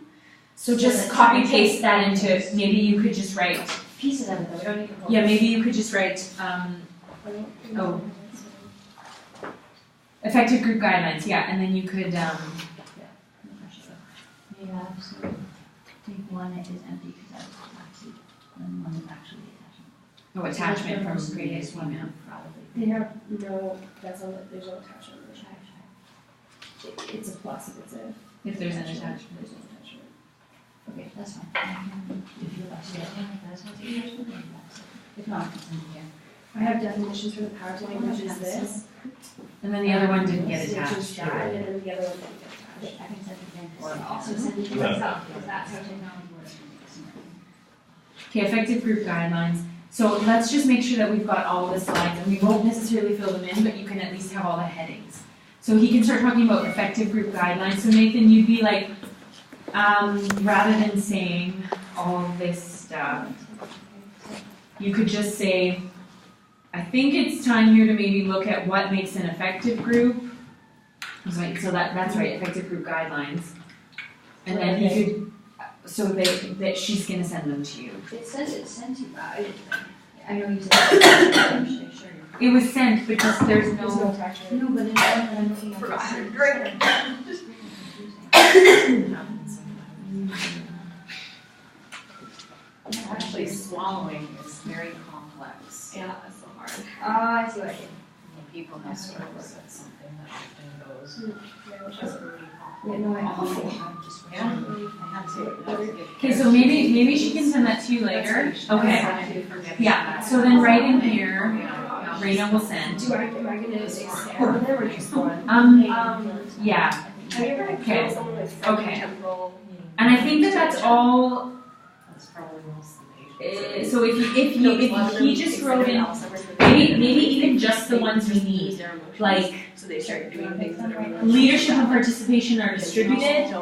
So just copy paste that into, maybe you could just write, Pieces of it though, we don't need the whole. yeah, maybe you could just write, oh. Effective group guidelines, yeah, and then you could, Yeah, so take one that is empty because that was the backseat, and one is actually attachment. oh, attachment from previous one email. probably. They have no, there's no attachment. It's a plus if it's a. If there's an attachment. There's no attachment. Okay, that's fine. I can, if you'd like to get it, that's what it is, we'll do that. If not, it's in here. I have definitions for the PowerPoint, which is this. And then the other one didn't get Which is attached. that, and then the other one didn't get attached. I can send it then, also send it to myself, because that's how technology works. Okay, effective group guidelines. So let's just make sure that we've got all the slides, and we won't necessarily fill them in, but you can at least have all the headings. So he can start talking about effective group guidelines. So Nathan, you'd be like, rather than saying all of this stuff, you could just say, I think it's time here to maybe look at what makes an effective group. So that's right, effective group guidelines. And then he could, so that she's gonna send them to you. It says it's sent to you, but I know you said I'm sure It was sent, but just there's There's no no. attachment. No, but it's one that I'm looking at. Forgot how to drink. Actually, swallowing is very complex. Yeah, that's so hard. I see what I did. When people have struggles, that's something that often goes. Yeah, no, I Yeah, I had to. Okay, so maybe she can send that to you later. Okay. Yeah. So then right in here, Raina will send. Am I gonna expand them or just one? Yeah. Have you ever had Okay. someone with Okay. temporal? And I think that's all. That's probably most of the patients. So if he just wrote in, maybe even just the ones we need, like So they start doing things that are. leadership and participation are distributed,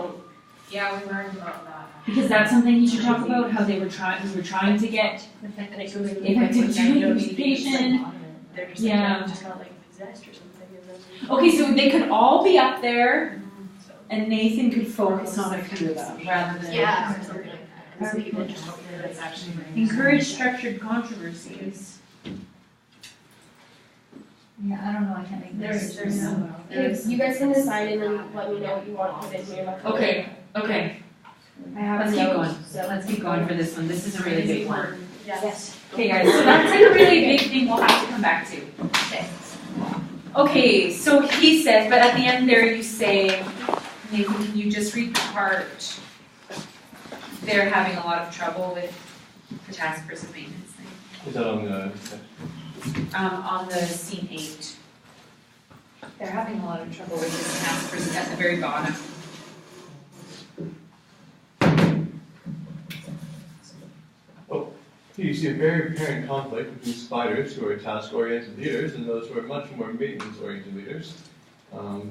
Yeah, we learned about that. because that's something you should talk about. How we were trying to get effective communication. They're just Yeah. just not like possessed or something. And then, Okay, so they could all be up there, and Nathan could focus on a few of them rather than yeah. Or something like that. Some people just hope that it's actually very encourage structured controversies. Yeah, I don't know, I can't make this. There's some. If you guys can decide and then let me know what you want to put in here. Okay. I have Let's a keep note, going. so. Let's keep going for this one. This is a really big one. Yes. Okay, guys, so that's like a really big thing we'll have to come back to. Okay, so he says, but at the end there you say, Nathan, can you just read the part? They're having a lot of trouble with the task versus maintenance thing. Is that on the? On the scene 8. They're having a lot of trouble with this task versus at the very bottom. You see a very apparent conflict between spiders, who are task-oriented leaders, and those who are much more maintenance-oriented leaders.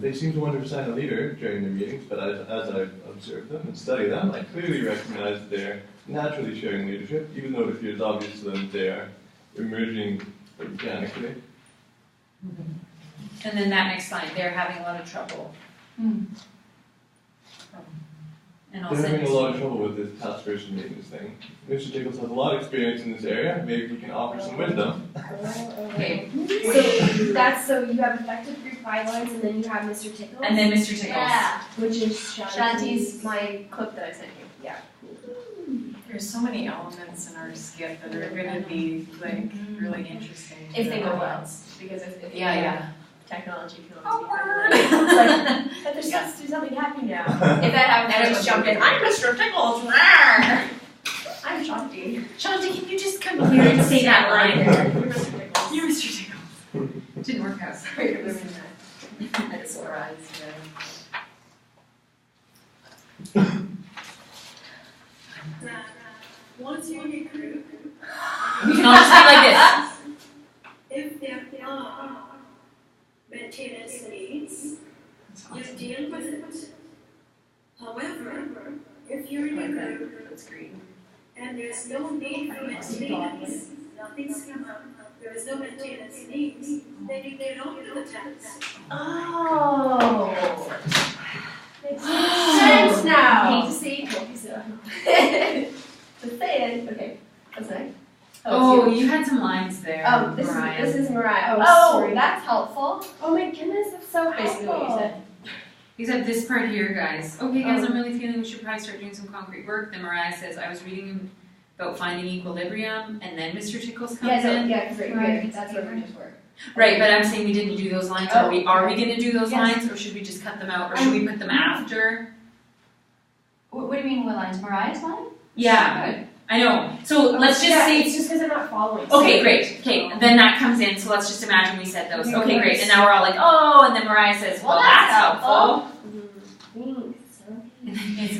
They seem to want to assign a leader during their meetings, but as I've observed them and studied them, I clearly recognize that they're naturally sharing leadership, even though it appears obvious to them that they are emerging organically. And then that next line, they're having a lot of trouble. And I'll They're send having it a to lot of you. trouble with this task versus maintenance thing. Mr. Tickles has a lot of experience in this area. Maybe he can offer some wisdom. Okay, So you have effective group guidelines and then you have Mr. Tickles? and then Mr. Tickles. Yeah. Which is Shanti's my clip that I sent you. There's so many elements in our skit that are gonna be like really interesting. If they go well, because if Yeah. technology can always be it's like, but there's supposed to do something happy now. If that happens, I just jump in. I'm Mr. Tickles. Rawr. I'm Shanti. Shanti, can you just come here and say that line? You're Mr. Tickles. You're Mr. Tickles. Didn't work out. Sorry, it was in that. I just surprised. Once you recruit, We can all just be like this. if there are maintenance needs, you deal with it. However, if you're in a group and there's no need for maintenance, nothing's come up, there is no maintenance needs, then you get on with the task. Oh. Makes sense now. Hate to see it, Just saying. Okay. What's next? Oh, you had some lines there, Oh, this Mariah. is Mariah. Oh, Oh, sorry. that's helpful. Oh my goodness, that's so Basically what you helpful. said. Except this part here, guys. Okay, guys, I'm really feeling we should probably start doing some concrete work. Then Mariah says, I was reading about finding equilibrium, and then Mr. Tickles comes in. Because right Right. here, that's where we just were. Right, but I'm saying we didn't do those lines. Oh. Are we gonna do those Yes. lines, or should we just cut them out, or should we put them after? What do you mean, what lines? Mariah's line? Yeah. I know. So let's just Yeah, say. it's just because I'm not following. Okay, great. Okay, then that comes in. So let's just imagine we said those. Okay, great. And now we're all like, oh, and then Mariah says, well, that's helpful.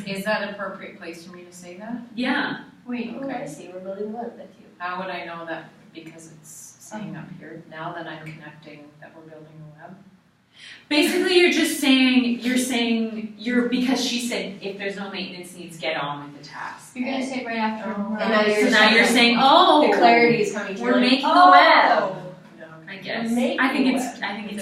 Is that an appropriate place for me to say that? Yeah. Wait, Okay. I see, we're building one with you. How would I know that because it's saying up here, now that I'm connecting, that we're building a web? Basically, you're saying, because she said, if there's no maintenance needs, get on with the task. You're gonna say it right after. And now So now you're saying, oh, The clarity is coming to we're like, making the oh. web. I guess. Making I think the it's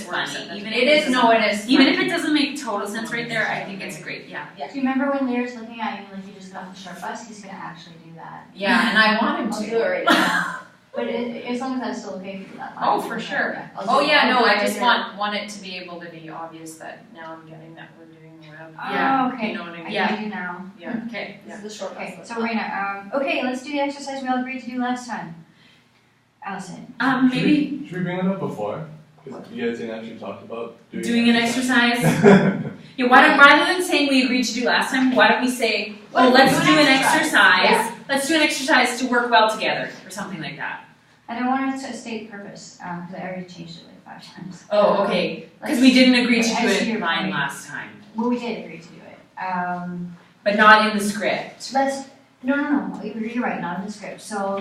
It's funny. fun. Even It if is, no, it is. Even if it doesn't make total sense right there, I think it's great. Yeah. Do you remember when Lear's looking at you like you just got the short bus? He's gonna actually do that. Yeah, and I want him I'll to. do it right now. But as long as that's still okay for that line. Oh, for sure. I'll Oh do- yeah, I'll no, do it I right just there. want it to be able to be obvious that now I'm getting that we're doing the web. Yeah. Oh, okay. You know what I mean? Yeah. I do now. Yeah. Okay. This is the short Okay, bus. so Raina, okay, let's do the exercise we all agreed to do last time. Allison. Maybe Should we bring it up before? Because you guys didn't actually talk about doing an exercise. Yeah. Why don't, rather than saying we agreed to do last time, why don't we say, oh, let's do an exercise. Yeah. Let's do an exercise to work well together, or something like that. And I wanted to state purpose, because I already changed it like 5 times. Oh, okay. Because Let's- we didn't agree to I do see it your mine point. last time, Well, we did agree to do it. but not in the script. No, you're right, not in the script. So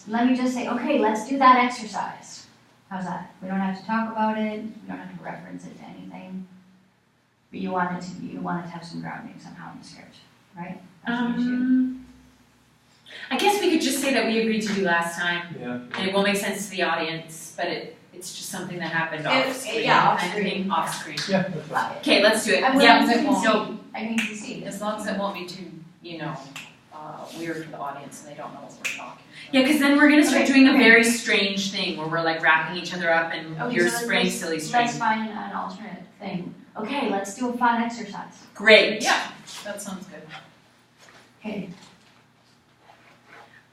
let me just say, okay, let's do that exercise. How's that? We don't have to talk about it, we don't have to reference it to anything. But you want it to have some grounding somehow in the script, right? That's the issue. I guess we could just say that we agreed to do last time, Yeah. and it will make sense to the audience, but it's just something that happened off screen. yeah, off kind of screen. thing, off screen. Yeah, that's fine. Okay, let's do it. I Yeah, it won't so I need to see this. As long as it won't be too, weird for the audience and they don't know what we're talking about. yeah, because then we're gonna start Okay, doing a okay. very strange thing where we're like wrapping each other up and Okay, you're so spraying let's- silly string. Let's find an alternate thing. Okay, let's do a fun exercise. Great. Yeah, that sounds good. Okay,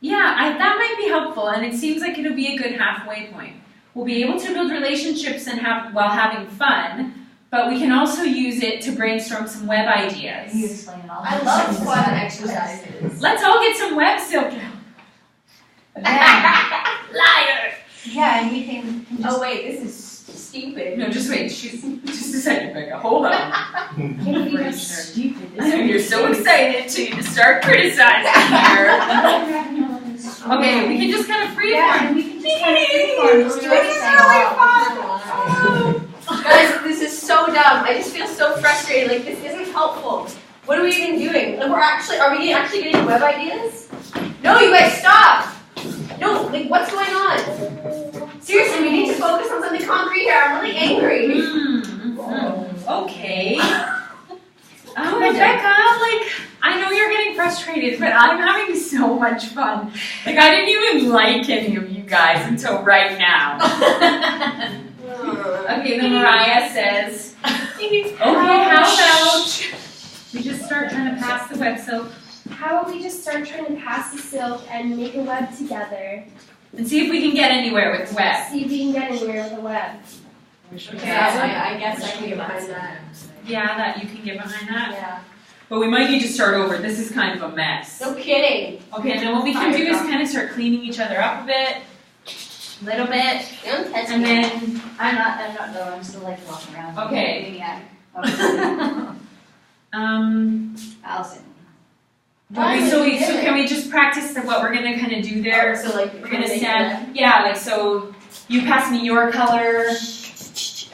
Yeah, that might be helpful, and it seems like it'll be a good halfway point. We'll be able to build relationships and while having fun, but we can also use it to brainstorm some web you ideas. explain it all. I love fun exercises. Let's all get some web silk. Yeah, Liar! yeah, and we can just. Oh wait, this is stupid. No, just wait. Just a second, Becca. Hold on. Can't believe how Pretty sure. stupid I this know is. you're so excited to start criticizing here. Okay, we can just kind of freeform. Yeah, and we can just kind of freeform, just do This is anything. really Guys, this is so dumb. I just feel so frustrated. Like, this isn't helpful. What are we even doing? Like, are we actually getting web ideas? No, you guys, stop! No, like, what's going on? Seriously, we need to focus on something concrete here. I'm really angry. Okay. Oh, Rebecca, like, I know you're getting frustrated, but I'm having so much fun. Like, I didn't even like any of you guys until right now. Okay, then Mariah says, okay, how about we just start trying to pass the web silk How about we just start trying to pass the silk and make a web together? and see if we can get anywhere with web. See if we can get anywhere with a web. I guess I can get behind that. Yeah, that you can get behind that. Yeah. But we might need to start over. This is kind of a mess. No kidding. Okay, and then what we can do is kind of start cleaning each other up a bit, little bit, Don't touch and me. then I'm not though, I'm still like walking around. Okay. Maniac. Allison. okay, so can we just practice what we're gonna kind of do there? So, like, We're gonna stand, yeah, like so. You pass me your color,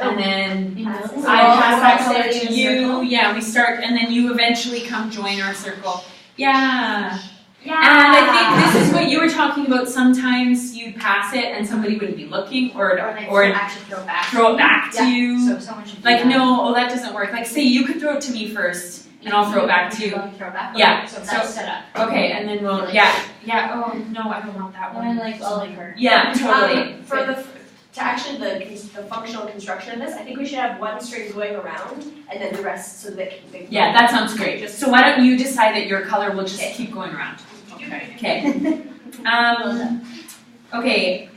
and then I pass that color to you. Yeah, we start, and then you eventually come join our circle. Yeah. Yeah. And I think this is what you were talking about. Sometimes you'd pass it and somebody wouldn't be looking, or actually throw it back. throw it back to Yeah. you. So someone should do Like that. no, that doesn't work. Like say you could throw it to me first, and I'll throw it back to you. Throw it back. Yeah, So so- that's set up. Okay, and then we'll Oh no, I don't want that And then one. like I'll like her. Yeah, totally. To actually the functional construction of this, I think we should have one string going around and then the rest so that they Yeah, that sounds great. So why don't you decide that your color will just keep going around? Okay. Okay. Okay.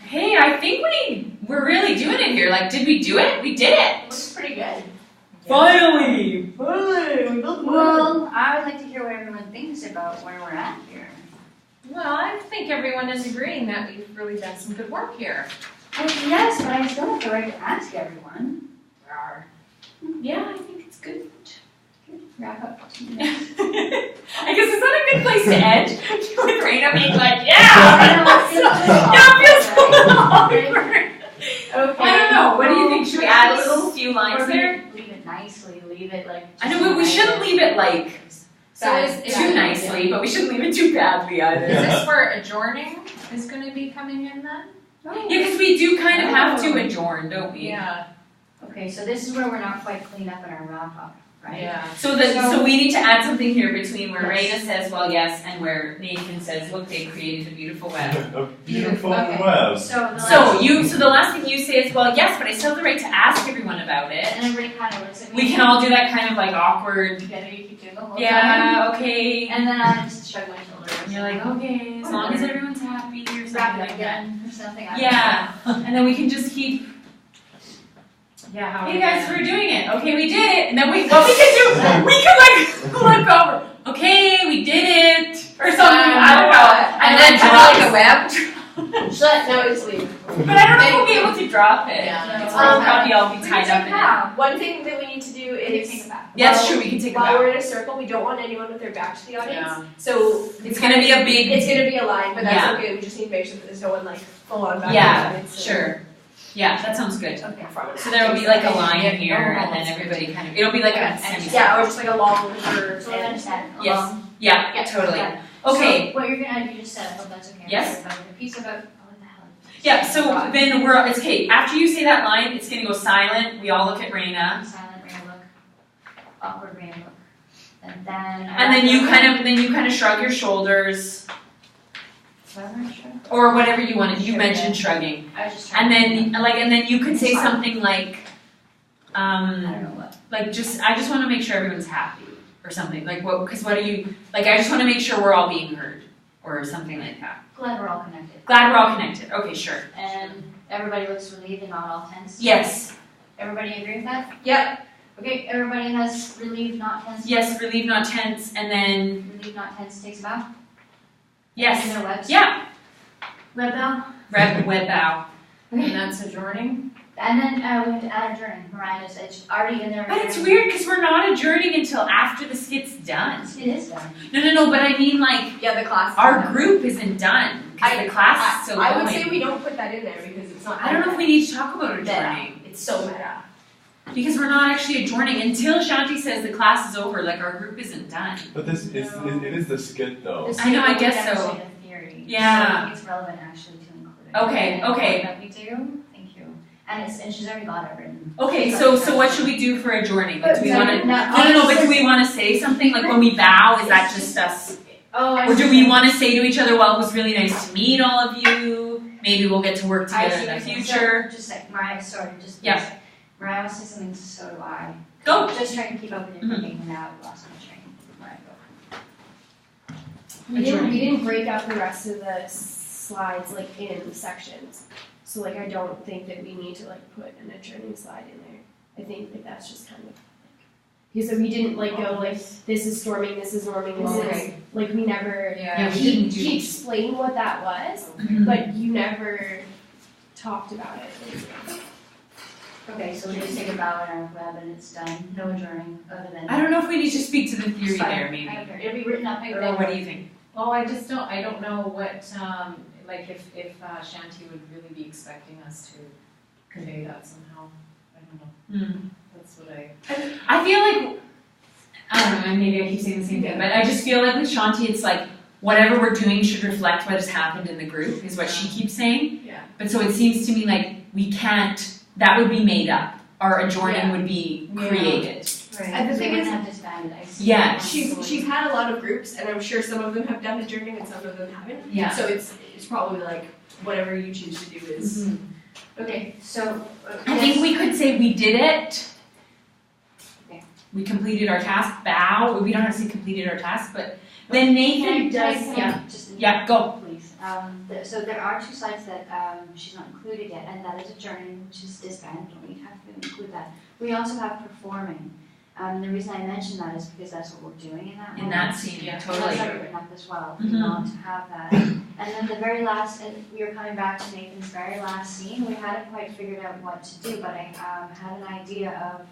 Hey, I think we're really doing it here. Like, did we do it? We did it. looks pretty good. Finally. Well, I would like to hear what everyone thinks about where we're at here. Well, I think everyone is agreeing that we've really done some good work here. Well, yes, but I still have the right to ask everyone. Yeah, I think it's good. Wrap up. I guess it's not a good place to end with Raina being like, yeah, it feels so awkward. Okay. I don't know. What do you think? Should we add a little few lines Or there? leave it nicely, leave it like. I know, but we shouldn't leave it like So is too nicely, but we shouldn't leave it too badly either. Is this where adjourning is gonna be coming in then? Yeah, because we do kind of have to adjourn, don't we? Yeah. Okay, so this is where we're not quite cleaned up in our wrap up, right? Yeah. So we need to add something here between where Yes. Raina says, well, yes, and where Nathan says, look, they created a beautiful web. A beautiful Okay. web. So the So the last thing you say is, well, yes, but I still have the right to ask everyone about it. and everybody kind of looks at me. We can all do that kind of like awkward, together. You keep doing the whole time. yeah, okay. And then I just shrug my shoulders. And you're like, okay, as long as everyone's happy or something wrap it like up that. again. There's nothing. I Yeah, and then we can just keep. Yeah, how Hey guys, we're doing it. Okay, we did it. And then what we can do, we can like look over. Okay, we did it, or something. I don't know. And then draw like a web. No, just leave. But I don't know if we'll be able to drop it. Yeah. It's Um, probably all be tied up in it. One thing that we need to do is, Take it back. Yeah, it's true. We can take it while back. we're in a circle, we don't want anyone with their back to the audience. Yeah. So It's gonna be a big. it's gonna be a line, but that's Yeah. okay. We just need to make sure that there's no one like full on back. Yeah, to the audience. sure. Yeah, that sounds good. Okay. So there will be like a line here, and then everybody kind of. It'll be like a Okay. semi. Yeah, or just like a long curve. So I understand. Yes. Along. Yeah, totally. Yeah. Okay. So what you're gonna, you just said, I hope that's okay. Yes. But the piece about, what the hell? Yeah. So then it's okay. After you say that line, it's gonna go silent. We all look at Raina. Silent rain look, awkward rain look, and then. And then you kind of shrug your shoulders Sure. or whatever you wanted. You Sure, mentioned yeah. shrugging, I was just trying. and then you could say It's fine. something like, I don't know what. like I just want to make sure everyone's happy or something like what are you like? I just want to make sure we're all being heard or something like that. Glad we're all connected. Glad we're all connected. Okay, sure. And everybody looks relieved and not all tense. Yes, Everybody agree with that? Yep. Okay, everybody has relieved, not tense. yes. Relieve, not tense, and then Relieved, not tense takes a bow. In yes, their webs. yeah. Web bow. Web bow. And that's adjourning? And then we have to add adjourning. Mariah just, it's already in there. But it's weird because we're not adjourning until after the skit's done. It is done. No. But I mean, like, Yeah, the class. our group isn't done because the class is still I going. would say we don't put that in there because it's not. I don't know if we need to talk about adjourning It's so meta. because we're not actually adjourning until Shanti says the class is over. Like our group isn't done. But this is it is the skit though. This I know, is I what guess we so. demonstrate in theory. Yeah. So I think it's relevant actually to include it. Okay, And okay. That we do. Thank you. And she's already got it written. Okay, so what should we do for adjourning? Like, do we want to? No, No. But do we want to say something like when we bow? Is that just us? Oh, Or do we want to say to each other, "Well, it was really nice to meet all of you. Maybe we'll get to work together in the future." Just like Mariah, sorry, just. Yeah. Mariah will say something, so do I. Go. Just trying to keep up with your thinking and now I've lost my train. Mariah, go. we didn't break out the rest of the slides like in sections. So like I don't think that we need to like put an adjourning slide in there. I think that that's just kind of like because we didn't like go like this is storming, this is norming, this is like we never Yeah, we he didn't do. he explained what that was, Mhm. but you never talked about it. Okay, so we just take a bow in our web and it's done. No adjourning other than. I don't know if we need to speak to the theory It's fine. there, maybe. I don't care. It'll be written up. Or what do you think? Well, I don't know what, like if Shanti would really be expecting us to convey that somehow. I don't know. That's what I feel like, I don't know, maybe I keep saying the same thing, but I just feel like with Shanti, it's like, whatever we're doing should reflect what has happened in the group, is what she keeps saying. Yeah. But so it seems to me like we can't, that would be made up. Our adjourning Yeah. would be Yeah. created. And the thing we is- wouldn't have disbanded. I see. Yeah. She's had a lot of groups, and I'm sure some of them have done adjourning and some of them haven't. Yeah. So it's probably like whatever you choose to do is Okay, so. I think we could say we did it. Okay. We completed our task, bow, we don't have to say completed our task, but then Nathan does, yeah. Yeah, go. Please. So there are two slides that she's not included yet, and that is adjourning, which is disband. Don't need to have to include that. We also have performing, The reason I mention that is because that's what we're doing in that moment. In that scene, yeah, That's totally. already written up as well, we Mhm. want to have that. And then the very last, and we were coming back to Nathan's very last scene, we hadn't quite figured out what to do, but I had an idea of,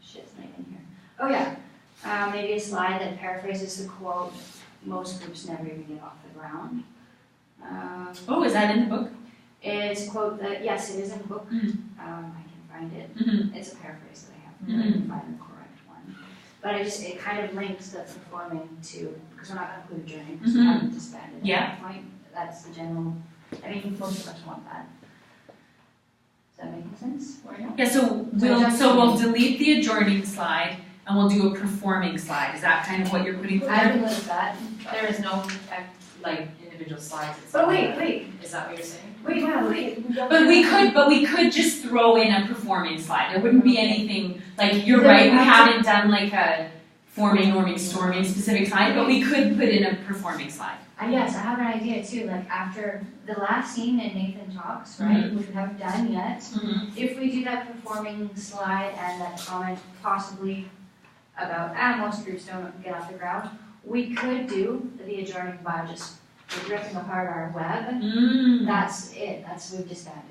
shit's not in here. Oh yeah, maybe a slide that paraphrases the quote, most groups never even get off the ground. Oh, is that in the book? It's a quote that, yes, it is in the book. Mhm. I can find it. Mm-hmm. It's a paraphrase that I have, but I can find the correct one. But it kind of links the performing to, because we're not gonna include journey, because we Mhm. haven't disbanded at Yeah. that point. That's the general, I mean, most of us want that. Does that make sense? Yeah, so we'll delete the adjourning slide and we'll do a performing slide. Is that kind of what you're putting I forward? can live with that. There is no, like, individual slides. It's But all- wait, Is that what you're saying? But we could just throw in a performing slide. There wouldn't be anything, like, you're right, we haven't done like a forming, norming, storming specific slide, but we could put in a performing slide. Yes, I have an idea too, like after the last scene in Nathan Talks, right, which we haven't done yet, if we do that performing slide and that comment possibly about, most groups don't get off the ground, we could do the adjourning by just ripping apart our web. Mm. That's it, we've disbanded.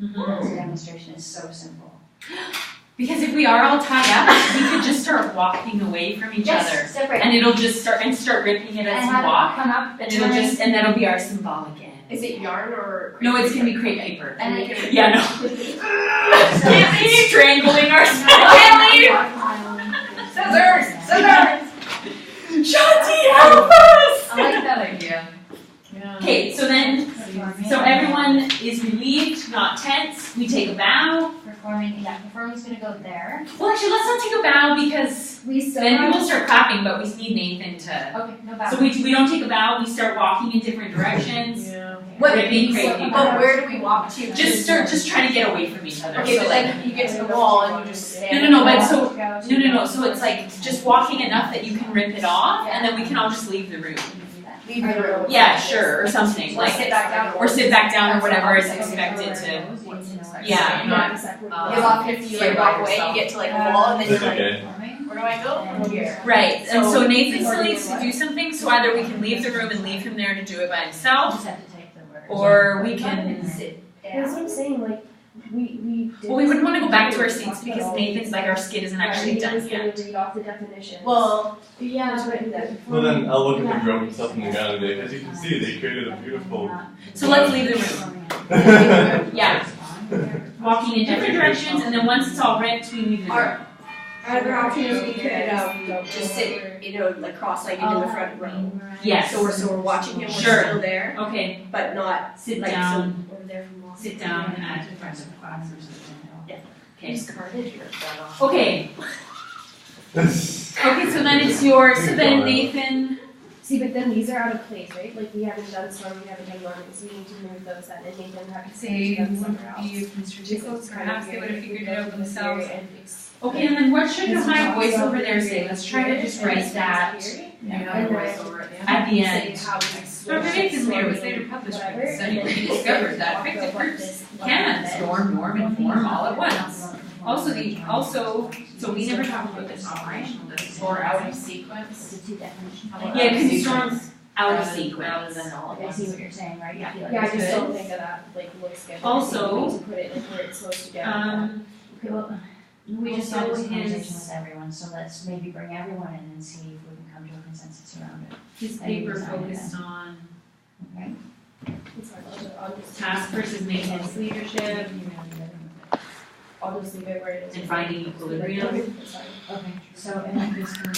That's a demonstration, it's so simple. Because if we are all tied up, we could just start walking away from each other. Yes, separate. And it'll just start ripping it as And we have it walk. come up, And and that'll be our symbolic end. Is it yarn or? No, it's gonna be crepe paper. and then you Yeah, no. Can't leave strangling ourselves. Scissors! Shanti, help us! I like that idea. Yeah. Okay, so then, so everyone is relieved, not tense. We take a bow. Performing's gonna go there. Well, actually, let's not take a bow because We still then have. people start clapping, but we need Nathan to. Okay, no bad. So we don't take a bow. We start walking in different directions. Yeah. Ripping crepe paper. But where do we walk to? Just trying to get away from each other. Okay, So but like, then you get to the wall and you just stand. No, but so So it's like just walking enough that you can rip it off, and then we can all just leave the room. Leave the room. Yeah, sure, or something Or like, sit back down. or sit back down or whatever is expected to. Yeah, You're not, Give off 50, you like walk away, you get to like a wall and then That's you're like, okay. where do I go? Here. Right, and so Nathan still needs to do something, so either we can leave the room and leave him there to do it by himself, or we can. That's what I'm saying, like, we did. Well, we wouldn't want to go back to our seats because Nathan's like our skit isn't actually done Nathan's yet. gonna read off the definitions. Well, Yeah, that's what I did. Well then, I'll look at the broken stuff in the ground today. As you can see, they created a beautiful. So let's leave the room. Yeah, walking in different directions, and then once it's all ripped, we leave the room. other option is we could just sit, like cross-legged in the front row. Yes. So we're watching him, we're Sure. still there, Okay, but not sit like down. Over there from Los. Sit down at the front of the class or something. Yeah. Okay. Whose carded your that off? Okay. Okay, so then it's yours. So then Nathan. See, but then these are out of place, right? Like, we haven't done storm, we haven't done warnings, we need to move those then, and Nathan had to Say them somewhere else. Mr. Perhaps they would have figured it out themselves. And Okay, and then what should my voiceover there say? Let's try to just write that You have your voiceover at the end. at the Say end. how we Dr. Nathan Lear was later published with a study where he discovered that affected groups can storm, norm, and form all at once. So we never talked about this operational difficulty. Or out of sequence. How about Yeah, out of because you sequence? storm out of Rather sequence. than all at I once. see what you're saying, right? Yeah. You feel Yeah, I like just Good. don't think of that, like, looks good. Also- We need to put it like where it's supposed to go. Okay, well, we just had Also this conversation his- with everyone, so let's maybe bring everyone in and see if we can come to a consensus around it. His paper focused on Okay? It's fine, I'll just- task versus maintenance leadership I'll just leave it where it is. and finding equilibrium. It's fine. Okay, so in that case, can we